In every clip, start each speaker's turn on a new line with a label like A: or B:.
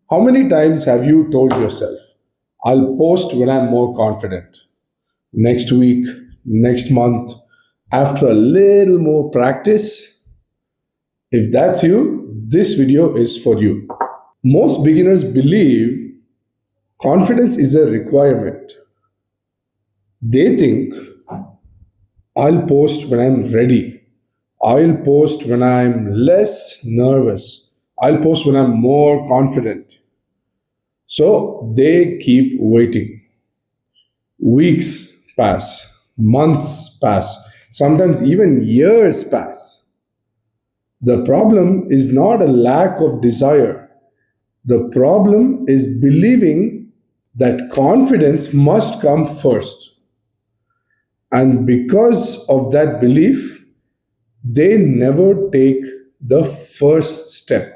A: How many times have you told yourself, I'll post when I'm more confident? Next week, next month, after a little more practice? If that's you, this video is for you. Most beginners believe confidence is a requirement. They think, I'll post when I'm ready. I'll post when I'm less nervous. I'll post when I'm more confident. So they keep waiting. Weeks pass, months pass, sometimes even years pass. The problem is not a lack of desire. The problem is believing that confidence must come first. And because of that belief, they never take the first step.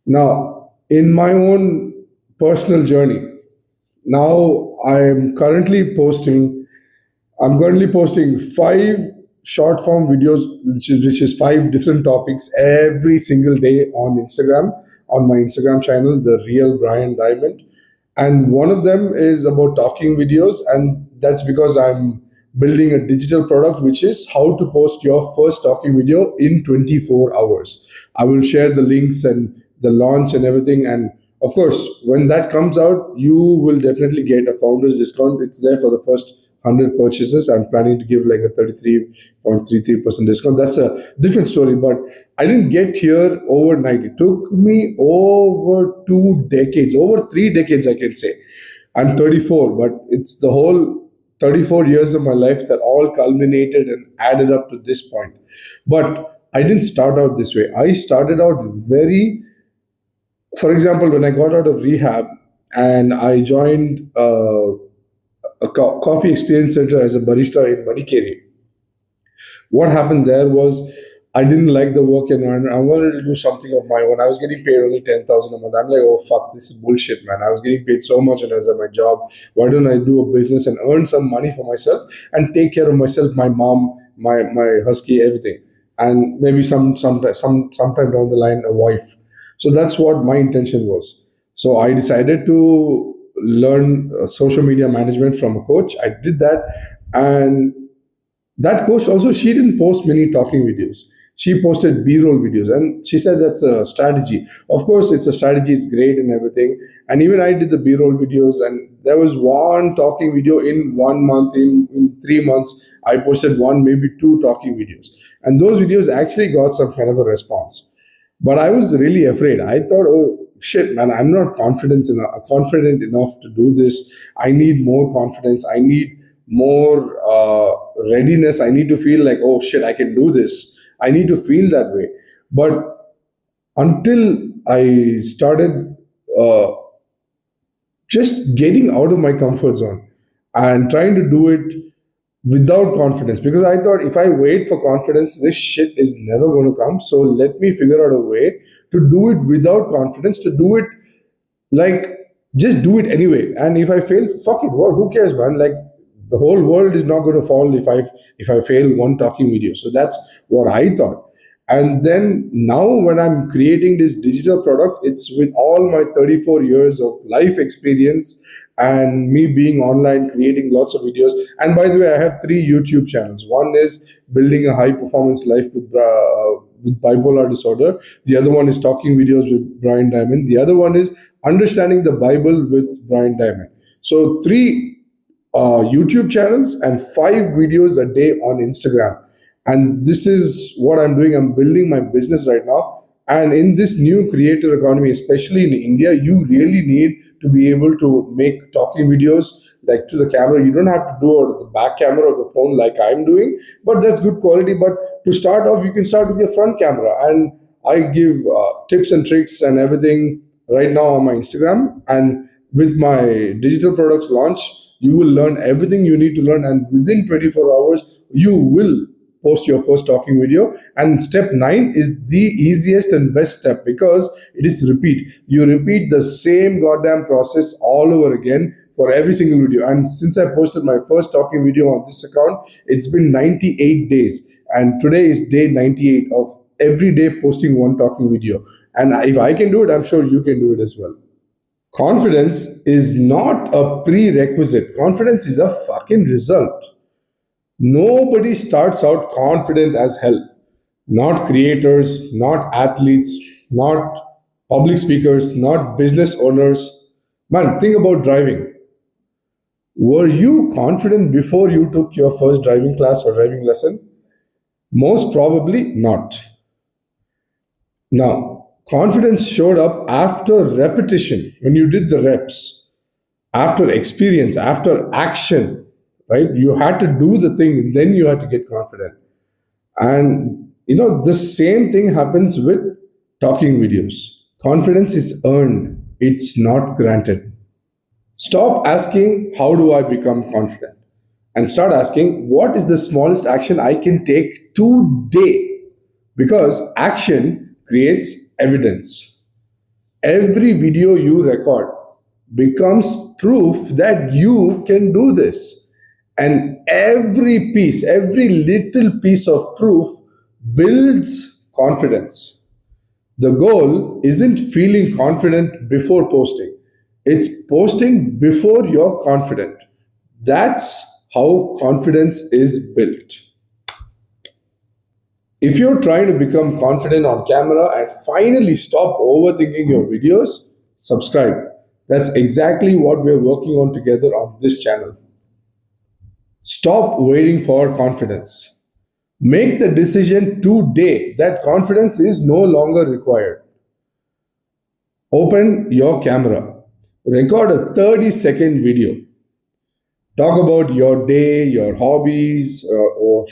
A: Now, in my own personal journey, now I'm currently posting 5 short form videos, which is 5 different topics every single day on Instagram, on my Instagram channel, The Real Brian Diamond. And one of them is about talking videos, and that's because I'm building a digital product, which is how to post your first talking video in 24 hours. I will share the links and the launch and everything. And of course, when that comes out, you will definitely get a founder's discount. It's there for the first 100 purchases. I'm planning to give like a 33.33% discount. That's a different story, but I didn't get here overnight. It took me over 2 decades, over 3 decades, I can say. I'm 34, but it's the whole 34 years of my life that all culminated and added up to this point. But I didn't start out this way. I started out very, for example, when I got out of rehab and I joined a coffee experience center as a barista in Madikeri. What happened there was I didn't like the work environment. I wanted to do something of my own. I was getting paid only 10,000 a month. I'm like, oh fuck, this is bullshit, man. I was getting paid so much and I was at my job. Why don't I do a business and earn some money for myself and take care of myself, my mom, my husky, everything, and maybe sometime down the line a wife. So that's what my intention was. So I decided to learn social media management from a coach. I did that, and that coach also, she didn't post many talking videos. She posted B-roll videos, and she said that's a strategy. Of course, it's a strategy. It's great and everything. And even I did the B-roll videos, and there was one talking video in 1 month. In 3 months, I posted one, maybe two talking videos, and those videos actually got some kind of a response. But I was really afraid. I thought, oh shit, man, I'm not confident enough to do this. I need more confidence. I need more readiness. I need to feel like, oh shit, I can do this. I need to feel that way. But until I started just getting out of my comfort zone and trying to do it without confidence, because I thought if I wait for confidence, this shit is never going to come. So let me figure out a way to do it without confidence, to do it like just do it anyway. And if I fail, fuck it. What? Who cares, man? Like the whole world is not going to fall if I fail one talking video. So that's what I thought. And then now when I'm creating this digital product, it's with all my 34 years of life experience and me being online, creating lots of videos. And by the way, I have 3 YouTube channels. One is building a high performance life with bipolar disorder. The other one is talking videos with Brian Diamond. The other one is understanding the Bible with Brian Diamond. So 3 YouTube channels and 5 videos a day on Instagram. And this is what I'm doing. I'm building my business right now. And in this new creator economy, especially in India, you really need to be able to make talking videos like to the camera. You don't have to do it with the back camera of the phone like I'm doing, but that's good quality. But to start off, you can start with your front camera. And I give tips and tricks and everything right now on my Instagram. And with my digital products launch, you will learn everything you need to learn. And within 24 hours, you will post your first talking video. And step 9 is the easiest and best step because it is repeat. You repeat the same goddamn process all over again for every single video. And since I posted my first talking video on this account, it's been 98 days. And today is day 98 of every day posting one talking video. And if I can do it, I'm sure you can do it as well. Confidence is not a prerequisite, confidence is a fucking result. Nobody starts out confident as hell. Not creators, not athletes, not public speakers, not business owners. Man, think about driving. Were you confident before you took your first driving class or driving lesson? Most probably not. Now, confidence showed up after repetition, when you did the reps, after experience, after action, right? You had to do the thing, and then you had to get confident. And the same thing happens with talking videos. Confidence is earned, it's not granted. Stop asking, how do I become confident? And start asking, what is the smallest action I can take today? Because action creates evidence. Every video you record becomes proof that you can do this. And every piece, every little piece of proof builds confidence. The goal isn't feeling confident before posting, it's posting before you're confident. That's how confidence is built. If you're trying to become confident on camera and finally stop overthinking your videos, subscribe. That's exactly what we're working on together on this channel. Stop waiting for confidence. Make the decision today that confidence is no longer required. Open your camera. Record a 30-second video. Talk about your day, your hobbies, or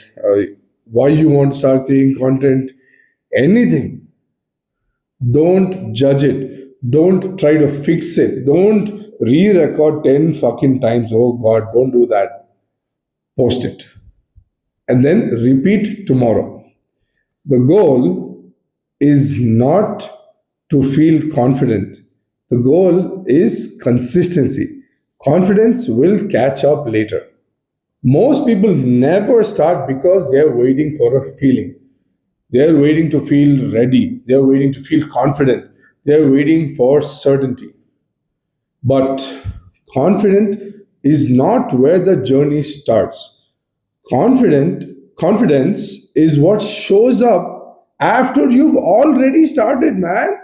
A: why you want to start creating content, anything. Don't judge it. Don't try to fix it. Don't re-record 10 fucking times. Oh God, don't do that. Post it. And then repeat tomorrow. The goal is not to feel confident. The goal is consistency. Confidence will catch up later. Most people never start because they're waiting for a feeling. They're waiting to feel ready. They're waiting to feel confident. They're waiting for certainty. But confident is not where the journey starts. Confidence is what shows up after you've already started, man.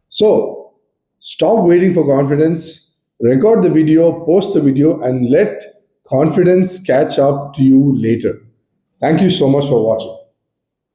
A: So stop waiting for confidence. Record the video, post the video, and let confidence catch up to you later. Thank you so much for watching.